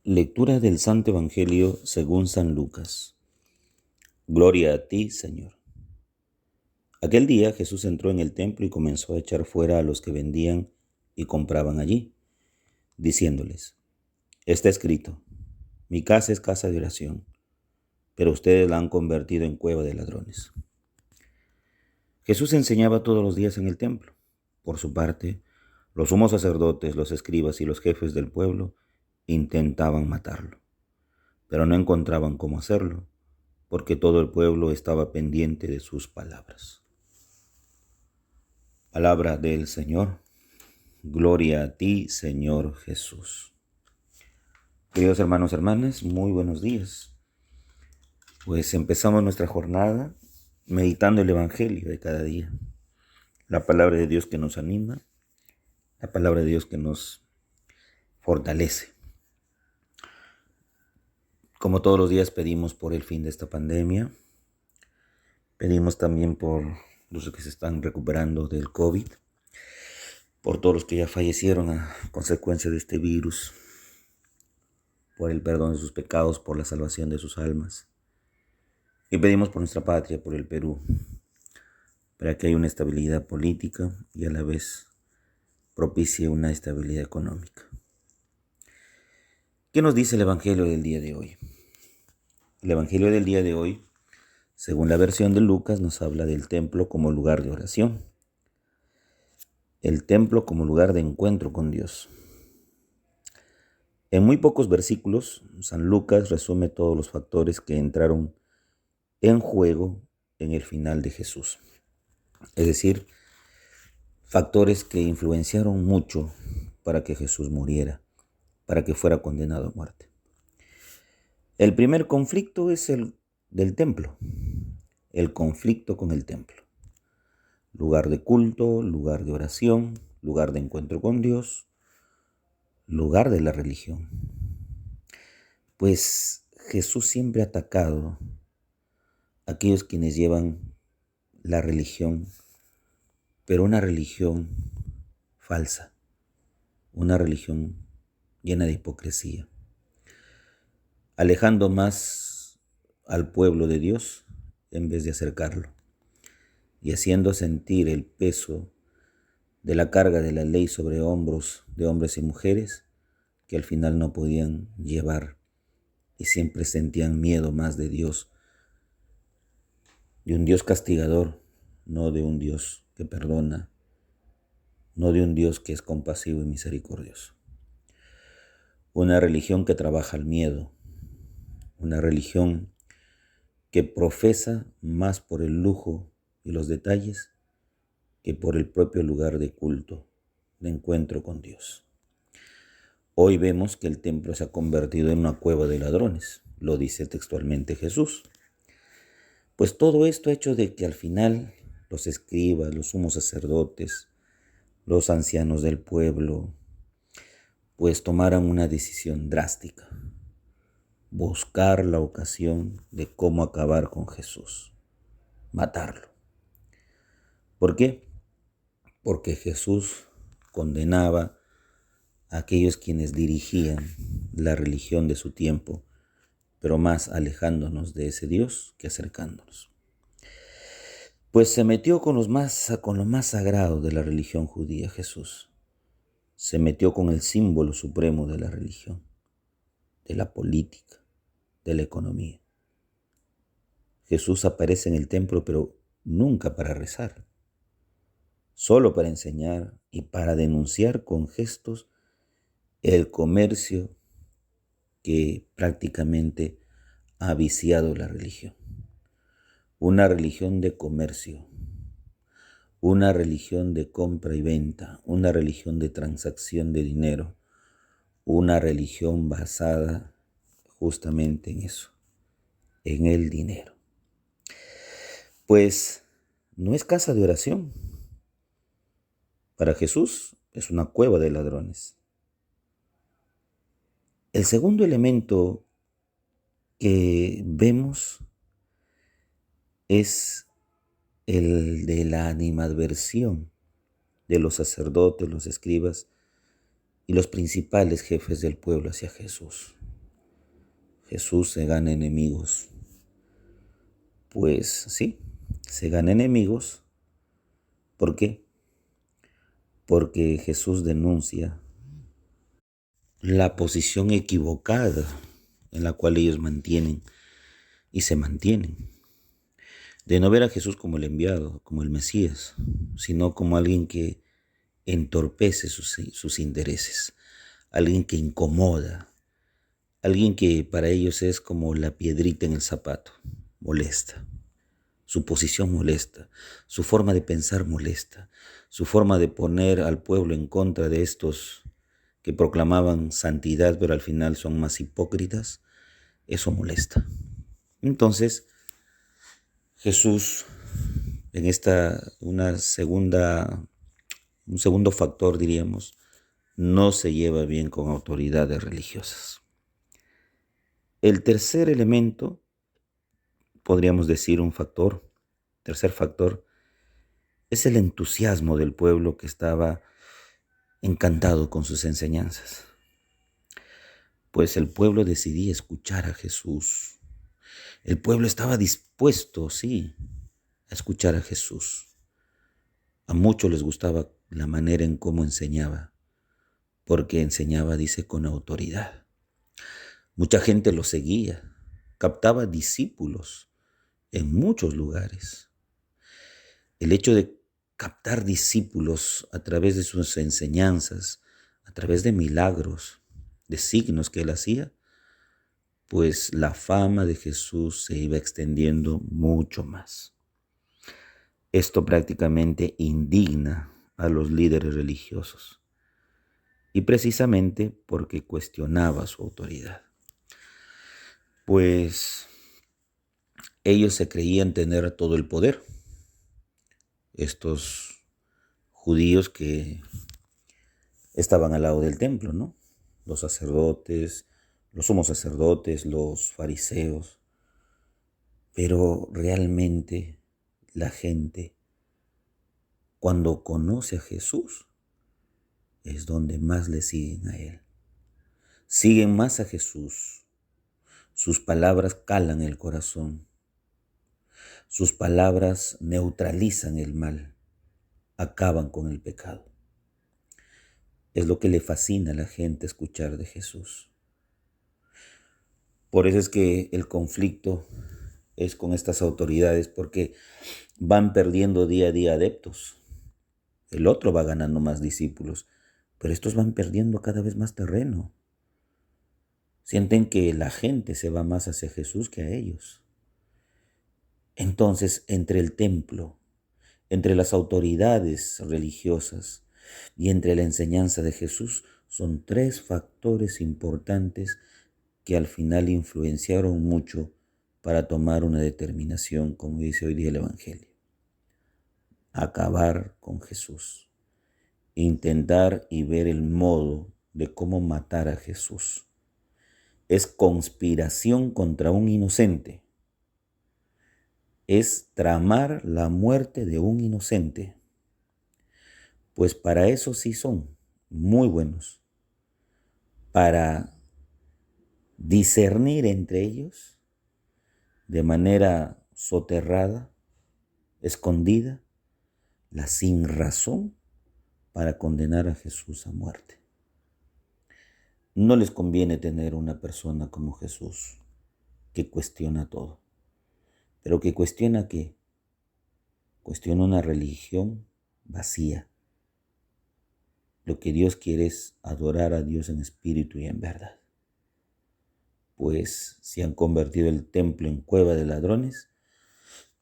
Lectura del Santo Evangelio según San Lucas. Gloria a ti, Señor. Aquel día Jesús entró en el templo y comenzó a echar fuera a los que vendían y compraban allí, diciéndoles: Está escrito, mi casa es casa de oración, pero ustedes la han convertido en cueva de ladrones. Jesús enseñaba todos los días en el templo. Por su parte, los sumos sacerdotes, los escribas y los jefes del pueblo intentaban matarlo, pero no encontraban cómo hacerlo, porque todo el pueblo estaba pendiente de sus palabras. Palabra del Señor. Gloria a ti, Señor Jesús. Queridos hermanos, hermanas, muy buenos días. Pues empezamos nuestra jornada meditando el Evangelio de cada día. La palabra de Dios que nos anima, la palabra de Dios que nos fortalece. Como todos los días pedimos por el fin de esta pandemia, pedimos también por los que se están recuperando del COVID, por todos los que ya fallecieron a consecuencia de este virus, por el perdón de sus pecados, por la salvación de sus almas. Y pedimos por nuestra patria, por el Perú, para que haya una estabilidad política y a la vez propicie una estabilidad económica. ¿Qué nos dice el Evangelio del día de hoy? El Evangelio del día de hoy, según la versión de Lucas, nos habla del templo como lugar de oración. El templo como lugar de encuentro con Dios. En muy pocos versículos, San Lucas resume todos los factores que entraron en juego en el final de Jesús. Es decir, factores que influenciaron mucho para que Jesús muriera, para que fuera condenado a muerte. El primer conflicto es el del templo, el conflicto con el templo. Lugar de culto, lugar de oración, lugar de encuentro con Dios, lugar de la religión. Pues Jesús siempre ha atacado a aquellos quienes llevan la religión, pero una religión falsa, una religión llena de hipocresía, alejando más al pueblo de Dios en vez de acercarlo, y haciendo sentir el peso de la carga de la ley sobre hombros de hombres y mujeres que al final no podían llevar y siempre sentían miedo más de Dios, de un Dios castigador, no de un Dios que perdona, no de un Dios que es compasivo y misericordioso. Una religión que trabaja el miedo, una religión que profesa más por el lujo y los detalles que por el propio lugar de culto, de encuentro con Dios. Hoy vemos que el templo se ha convertido en una cueva de ladrones, lo dice textualmente Jesús. Pues todo esto ha hecho de que al final los escribas, los sumos sacerdotes, los ancianos del pueblo, pues tomaran una decisión drástica: buscar la ocasión de cómo acabar con Jesús, matarlo. ¿Por qué? Porque Jesús condenaba a aquellos quienes dirigían la religión de su tiempo, pero más alejándonos de ese Dios que acercándonos. Pues se metió con lo más sagrado de la religión judía Jesús. Se metió con el símbolo supremo de la religión, de la política, de la economía. Jesús aparece en el templo, pero nunca para rezar, solo para enseñar y para denunciar con gestos el comercio que prácticamente ha viciado la religión. Una religión de comercio, una religión de compra y venta, una religión de transacción de dinero, una religión basada justamente en eso, en el dinero. Pues no es casa de oración. Para Jesús es una cueva de ladrones. El segundo elemento que vemos es el de la animadversión de los sacerdotes, los escribas y los principales jefes del pueblo hacia Jesús. Jesús se gana enemigos. Pues sí, se gana enemigos. ¿Por qué? Porque Jesús denuncia la posición equivocada en la cual ellos mantienen y se mantienen. De no ver a Jesús como el enviado, como el Mesías, sino como alguien que entorpece sus intereses, alguien que incomoda, alguien que para ellos es como la piedrita en el zapato, molesta. Su posición molesta, su forma de pensar molesta, su forma de poner al pueblo en contra de estos que proclamaban santidad, pero al final son más hipócritas, eso molesta. Entonces, Jesús, en un segundo factor, diríamos, no se lleva bien con autoridades religiosas. El tercer elemento, podríamos decir tercer factor, es el entusiasmo del pueblo que estaba encantado con sus enseñanzas. Pues el pueblo decidía escuchar a Jesús. El pueblo estaba dispuesto, sí, a escuchar a Jesús. A muchos les gustaba la manera en cómo enseñaba, porque enseñaba, dice, con autoridad. Mucha gente lo seguía, captaba discípulos en muchos lugares. El hecho de captar discípulos a través de sus enseñanzas, a través de milagros, de signos que él hacía, pues la fama de Jesús se iba extendiendo mucho más. Esto prácticamente indigna a los líderes religiosos, y precisamente porque cuestionaba su autoridad. Pues ellos se creían tener todo el poder. Estos judíos que estaban al lado del templo, ¿no? Los sacerdotes, los sumos sacerdotes, los fariseos. Pero realmente la gente, cuando conoce a Jesús, es donde más le siguen a Él. Siguen más a Jesús. Sus palabras calan el corazón. Sus palabras neutralizan el mal, acaban con el pecado. Es lo que le fascina a la gente escuchar de Jesús. Por eso es que el conflicto es con estas autoridades, porque van perdiendo día a día adeptos. El otro va ganando más discípulos, pero estos van perdiendo cada vez más terreno. Sienten que la gente se va más hacia Jesús que a ellos. Entonces, entre el templo, entre las autoridades religiosas y entre la enseñanza de Jesús, son tres factores importantes que al final influenciaron mucho para tomar una determinación, como dice hoy día el Evangelio. Acabar con Jesús. Intentar y ver el modo de cómo matar a Jesús. Es conspiración contra un inocente. Es tramar la muerte de un inocente. Pues para eso sí son muy buenos. Para discernir entre ellos de manera soterrada, escondida, la sinrazón para condenar a Jesús a muerte. No les conviene tener una persona como Jesús que cuestiona todo. ¿Pero que cuestiona qué? Cuestiona una religión vacía. Lo que Dios quiere es adorar a Dios en espíritu y en verdad. Pues si han convertido el templo en cueva de ladrones,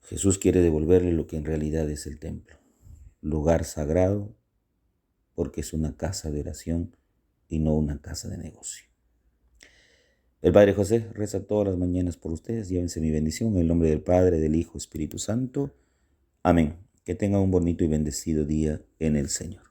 Jesús quiere devolverle lo que en realidad es el templo. Lugar sagrado, porque es una casa de oración y no una casa de negocio. El Padre José reza todas las mañanas por ustedes. Llévense mi bendición en el nombre del Padre, del Hijo, Espíritu Santo. Amén. Que tengan un bonito y bendecido día en el Señor.